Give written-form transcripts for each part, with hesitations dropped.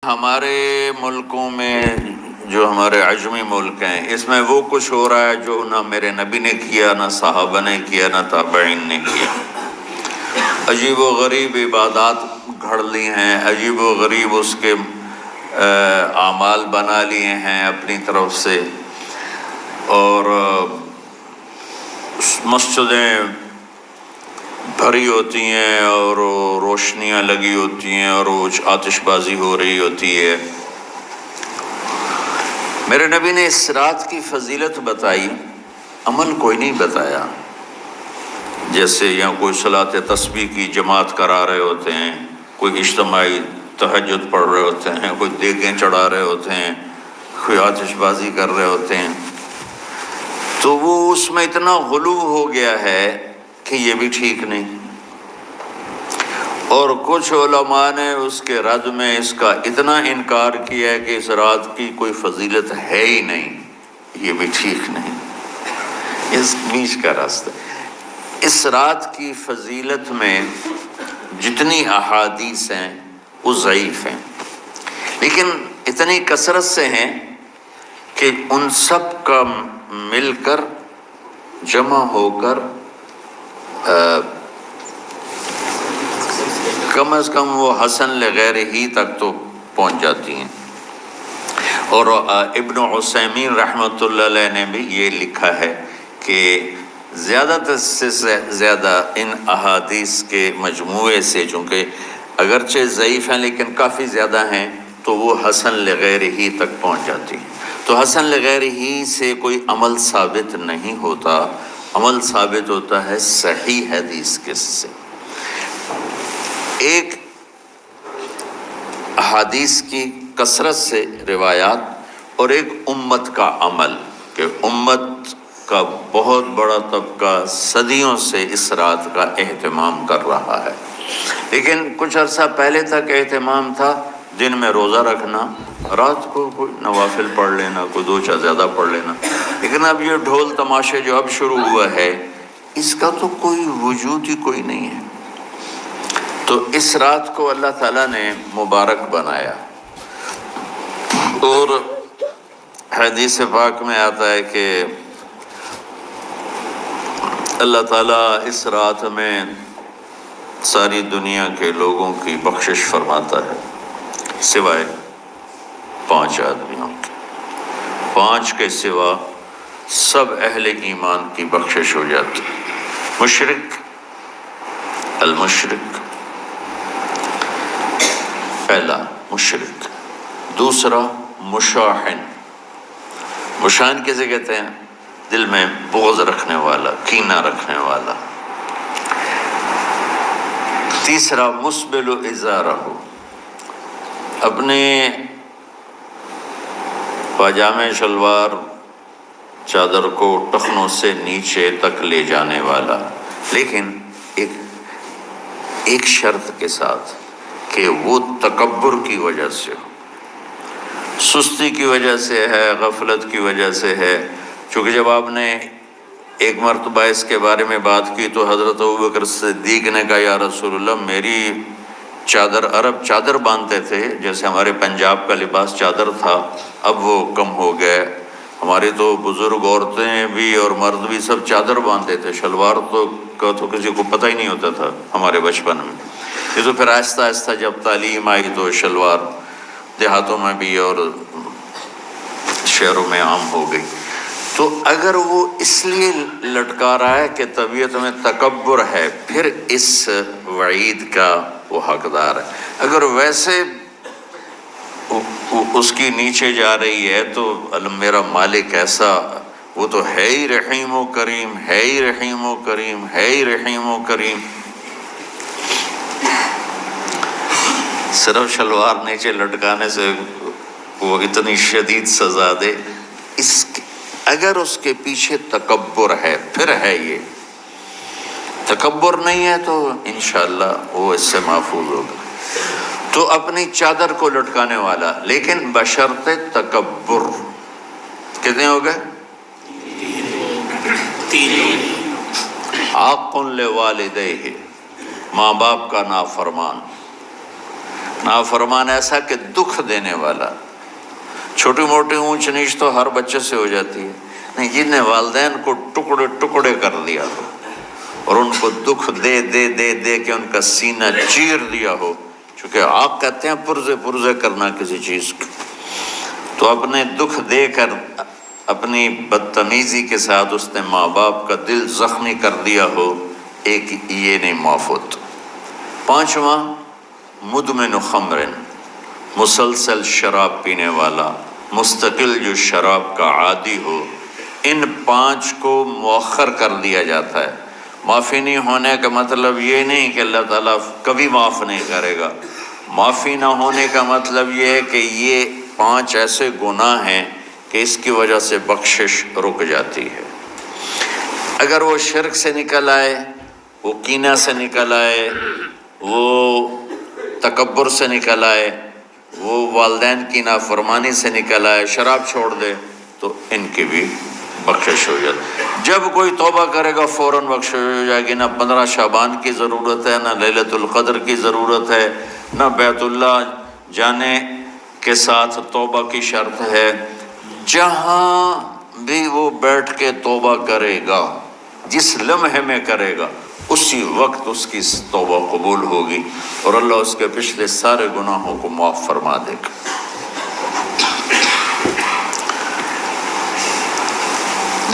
ہمارے ملکوں میں جو ہمارے عجمی ملک ہیں، اس میں وہ کچھ ہو رہا ہے جو نہ میرے نبی نے کیا، نہ صحابہ نے کیا، نہ تابعین نے کیا۔ عجیب و غریب عبادات گھڑ لی ہیں، عجیب و غریب اس کے اعمال بنا لیے ہیں اپنی طرف سے، اور مسجدیں بھری ہوتی ہیں اور روشنیاں لگی ہوتی ہیں اور آتش بازی ہو رہی ہوتی ہے۔ میرے نبی نے اس رات کی فضیلت بتائی، عمل کوئی نہیں بتایا۔ جیسے یہاں کوئی صلاۃ تسبیح کی جماعت کرا رہے ہوتے ہیں، کوئی اجتماعی تہجد پڑھ رہے ہوتے ہیں، کوئی دیگیں چڑھا رہے ہوتے ہیں، کوئی آتش بازی کر رہے ہوتے ہیں، تو وہ اس میں اتنا غلو ہو گیا ہے کہ یہ بھی ٹھیک نہیں۔ اور کچھ علماء نے اس کے رد میں اس کا اتنا انکار کیا ہے کہ اس رات کی کوئی فضیلت ہے ہی نہیں، یہ بھی ٹھیک نہیں۔ اس بیچ کا راستہ، اس رات کی فضیلت میں جتنی احادیث ہیں وہ ضعیف ہیں، لیکن اتنی کثرت سے ہیں کہ ان سب کا مل کر جمع ہو کر کم از کم وہ حسن لغیر ہی تک تو پہنچ جاتی ہیں۔ اور ابن عثیمین رحمۃ اللہ علیہ نے بھی یہ لکھا ہے کہ زیادہ سے زیادہ ان احادیث کے مجموعے سے، چونکہ اگرچہ ضعیف ہیں لیکن کافی زیادہ ہیں، تو وہ حسن لغیر ہی تک پہنچ جاتی ہیں۔ تو حسن لغیر ہی سے کوئی عمل ثابت نہیں ہوتا، عمل ثابت ہوتا ہے صحیح حدیث کے سے۔ ایک احادیث کی کثرت سے روایات اور ایک امت کا عمل، کہ امت کا بہت بڑا طبقہ صدیوں سے اس رات کا اہتمام کر رہا ہے، لیکن کچھ عرصہ پہلے تک اہتمام تھا دن میں روزہ رکھنا، رات کو کوئی نوافل پڑھ لینا، کوئی دو چار زیادہ پڑھ لینا، لیکن اب یہ ڈھول تماشے جو اب شروع ہوا ہے، اس کا تو کوئی وجود ہی کوئی نہیں ہے۔ تو اس رات کو اللہ تعالیٰ نے مبارک بنایا، اور حدیث پاک میں آتا ہے کہ اللہ تعالیٰ اس رات میں ساری دنیا کے لوگوں کی بخشش فرماتا ہے، سوائے 5 آدمیوں کے۔ 5 کے سوا سب اہل ایمان کی بخشش ہو جاتی۔ مشرک، المشرک، پہلا مشرک، دوسرا مشاحن، مشاحن کسے کہتے ہیں؟ دل میں بغض رکھنے والا، کینہ رکھنے والا۔ تیسرا مسبل ازارہ، اپنے پاجامے شلوار چادر کو ٹخنوں سے نیچے تک لے جانے والا، لیکن ایک شرط کے ساتھ کہ وہ تکبر کی وجہ سے ہو، سستی کی وجہ سے ہے، غفلت کی وجہ سے ہے۔ چونکہ جب آپ نے ایک مرتبہ اس کے بارے میں بات کی تو حضرت ابوبکر صدیق نے کہا، یا رسول اللہ، میری چادر، عرب چادر باندھتے تھے جیسے ہمارے پنجاب کا لباس چادر تھا، اب وہ کم ہو گئے۔ ہمارے تو بزرگ عورتیں بھی اور مرد بھی سب چادر باندھتے تھے، شلوار تو کسی کو پتہ ہی نہیں ہوتا تھا ہمارے بچپن میں۔ یہ تو پھر آہستہ آہستہ جب تعلیم آئی تو شلوار دیہاتوں میں بھی اور شہروں میں عام ہو گئی۔ تو اگر وہ اس لیے لٹکا رہا ہے کہ طبیعت میں تکبر ہے، پھر اس وعید کا وہ حقدار ہے۔ اگر ویسے اس کی نیچے جا رہی ہے تو میرا مالک ایسا، وہ تو ہے ہی رحیم و کریم، ہے ہی رحیم و کریم، ہے ہی رحیم و کریم، صرف شلوار نیچے لٹکانے سے وہ اتنی شدید سزا دے۔ اگر اس کے پیچھے تکبر ہے، پھر ہے یہ، تکبر نہیں ہے تو انشاءاللہ وہ اس سے محفوظ ہوگا۔ تو اپنی چادر کو لٹکانے والا، لیکن بشرط تکبر۔ کتنے ہو گئے؟ 3۔ عاق لوالدیہ، ماں باپ کا نافرمان، نافرمان ایسا کہ دکھ دینے والا. چھوٹی موٹی اونچ نیچ تو ہر بچے سے ہو جاتی ہے، نہیں، جن نے والدین کو ٹکڑے ٹکڑے کر دیا ہو اور ان کو دکھ دے دے دے دے کے ان کا سینہ چیر دیا ہو، چونکہ آپ کہتے ہیں پرزے پرزے کرنا کسی چیز کو، تو اپنے دکھ دے کر اپنی بدتمیزی کے ساتھ اس نے ماں باپ کا دل زخمی کر دیا ہو، ایک یہ نہیں معاف ہوتا. پانچواں، مدمن خمر، مسلسل شراب پینے والا، مستقل جو شراب کا عادی ہو. ان 5 کو مؤخر کر دیا جاتا ہے. معافی نہیں ہونے کا مطلب یہ نہیں کہ اللہ تعالیٰ کبھی معاف نہیں کرے گا. معافی نہ ہونے کا مطلب یہ ہے کہ یہ 5 ایسے گناہ ہیں کہ اس کی وجہ سے بخشش رک جاتی ہے. اگر وہ شرک سے نکل آئے، وہ کینہ سے نکل آئے، وہ تکبر سے نکل آئے، وہ والدین کی نافرمانی سے نکل آئے، شراب چھوڑ دے، تو ان کی بھی بخشش ہو جاتی. جب کوئی توبہ کرے گا فوراً بخشش ہو جائے گی. نہ 15 شعبان کی ضرورت ہے، نہ لیلۃ القدر کی ضرورت ہے، نہ بیت اللہ جانے کے ساتھ توبہ کی شرط ہے. جہاں بھی وہ بیٹھ کے توبہ کرے گا، جس لمحے میں کرے گا، اسی وقت اس کی توبہ قبول ہوگی اور اللہ اس کے پچھلے سارے گناہوں کو معاف فرما دے گا.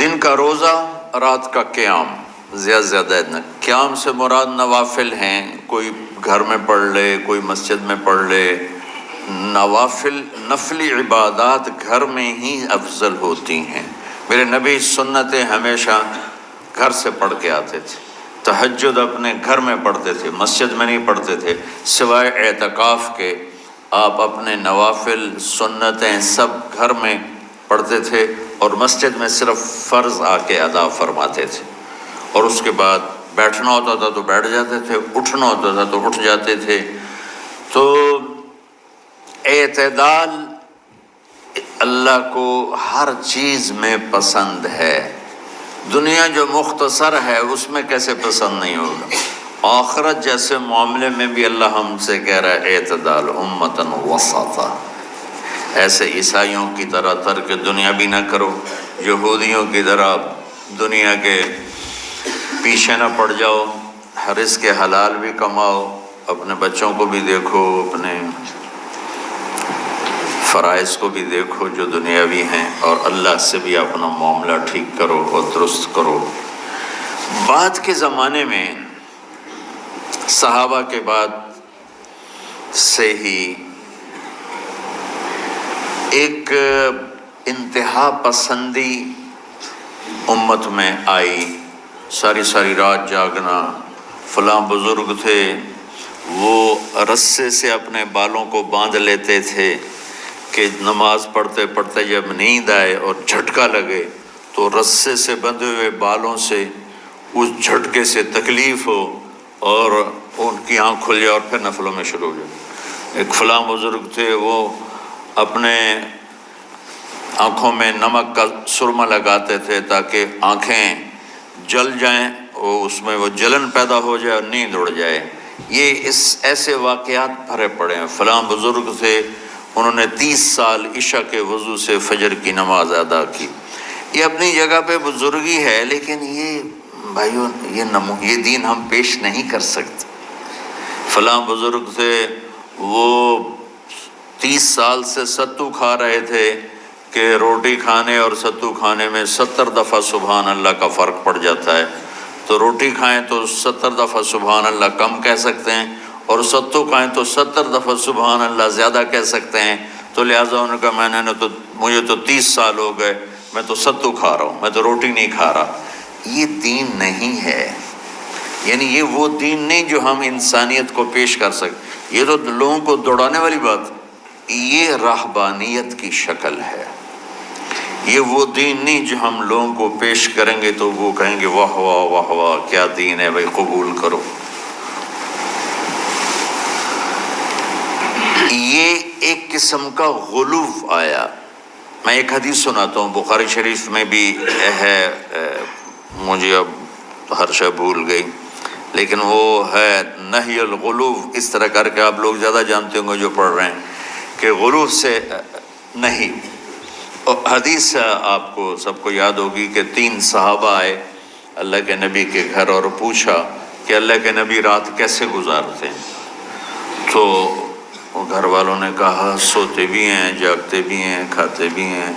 دن کا روزہ، رات کا قیام، زیادہ زیادہ قیام سے مراد نوافل ہیں، کوئی گھر میں پڑھ لے، کوئی مسجد میں پڑھ لے. نوافل، نفلی عبادات گھر میں ہی افضل ہوتی ہیں. میرے نبی سنتیں ہمیشہ گھر سے پڑھ کے آتے تھے. تہجد اپنے گھر میں پڑھتے تھے، مسجد میں نہیں پڑھتے تھے. سوائے اعتکاف کے آپ اپنے نوافل سنتیں سب گھر میں پڑھتے تھے اور مسجد میں صرف فرض آ کے ادا فرماتے تھے. اور اس کے بعد بیٹھنا ہوتا تھا تو بیٹھ جاتے تھے، اٹھنا ہوتا تھا تو اٹھ جاتے تھے. تو اعتدال اللہ کو ہر چیز میں پسند ہے. دنیا جو مختصر ہے اس میں کیسے پسند نہیں ہوگا؟ آخرت جیسے معاملے میں بھی اللہ ہم سے کہہ رہا ہے اعتدال، امتن وسطا. ایسے عیسائیوں کی طرح ترک دنیا بھی نہ کرو، یہودیوں کی طرح دنیا کے پیچھے نہ پڑ جاؤ. رزق حلال بھی کماؤ، اپنے بچوں کو بھی دیکھو، اپنے فرائض کو بھی دیکھو جو دنیاوی ہیں، اور اللہ سے بھی اپنا معاملہ ٹھیک کرو اور درست کرو. بعد کے زمانے میں صحابہ کے بعد سے ہی ایک انتہا پسندی امت میں آئی. ساری ساری رات جاگنا. فلاں بزرگ تھے، وہ رسے سے اپنے بالوں کو باندھ لیتے تھے کہ نماز پڑھتے پڑھتے جب نیند آئے اور جھٹکا لگے تو رسے سے بندھے ہوئے بالوں سے اس جھٹکے سے تکلیف ہو اور ان کی آنکھ کھل جائے اور پھر نفلوں میں شروع ہو جائے. ایک فلاں بزرگ تھے، وہ اپنے آنکھوں میں نمک کا سرما لگاتے تھے تاکہ آنکھیں جل جائیں، اس میں وہ جلن پیدا ہو جائے اور نیند اڑ جائے. یہ ایسے واقعات بھرے پڑے ہیں. فلاں بزرگ تھے، انہوں نے 30 سال عشاء کے وضو سے فجر کی نماز ادا کی. یہ اپنی جگہ پہ بزرگی ہے، لیکن یہ بھائیوں یہ دین ہم پیش نہیں کر سکتے. فلاں بزرگ تھے، وہ 30 سال سے ستو کھا رہے تھے کہ روٹی کھانے اور ستو کھانے میں 70 دفعہ سبحان اللہ کا فرق پڑ جاتا ہے. تو روٹی کھائیں تو 70 دفعہ سبحان اللہ کم کہہ سکتے ہیں، اور ستو کھائیں تو 70 دفعہ سبحان اللہ زیادہ کہہ سکتے ہیں. تو لہٰذا انہوں نے کہا مجھے تو 30 سال ہو گئے، میں تو ستو کھا رہا ہوں، میں تو روٹی نہیں کھا رہا. یہ دین نہیں ہے. یعنی یہ وہ دین نہیں جو ہم انسانیت کو پیش کر سکتے. یہ تو لوگوں کو دوڑانے والی بات، یہ راہبانیت کی شکل ہے. یہ وہ دین نہیں جو ہم لوگوں کو پیش کریں گے تو وہ کہیں گے واہ واہ واہ واہ کیا دین ہے بھائی، قبول کرو. یہ ایک قسم کا غلو آیا. میں ایک حدیث سناتا ہوں، بخاری شریف میں بھی ہے، مجھے اب ہر شے بھول گئی. لیکن وہ ہے نہی الغلو، اس طرح کر کے آپ لوگ زیادہ جانتے ہوں گے جو پڑھ رہے ہیں کہ غلو سے نہیں۔ اور حدیث آپ کو سب کو یاد ہوگی کہ 3 صحابہ آئے اللہ کے نبی کے گھر اور پوچھا کہ اللہ کے نبی رات کیسے گزارتے ہیں؟ تو گھر والوں نے کہا سوتے بھی ہیں، جاگتے بھی ہیں، کھاتے بھی ہیں۔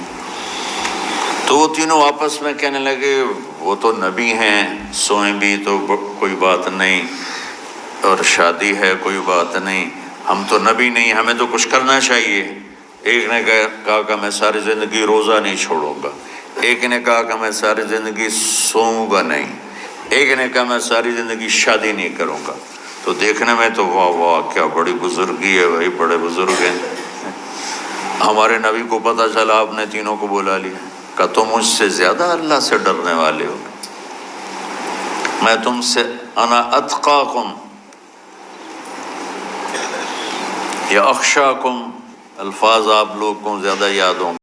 تو وہ تینوں آپس میں کہنے لگے وہ تو نبی ہیں، سوئیں بھی تو کوئی بات نہیں، اور شادی ہے کوئی بات نہیں، ہم تو نبی نہیں، ہمیں تو کچھ کرنا چاہیے۔ ایک نے کہا کہ میں ساری زندگی روزہ نہیں چھوڑوں گا، ایک نے کہا کہ میں ساری زندگی سوؤں گا نہیں، ایک نے کہا میں ساری زندگی شادی نہیں کروں گا۔ تو دیکھنے میں تو واہ واہ کیا بڑی بزرگی ہے بھائی، بڑے بزرگ ہیں۔ ہمارے نبی کو پتہ چلا آپ نے تینوں کو بلا لیا، کہ تم مجھ سے زیادہ اللہ سے ڈرنے والے ہو، میں تم سے انا اتقاکم یا اخشاکم، الفاظ آپ لوگ کو زیادہ یاد ہوں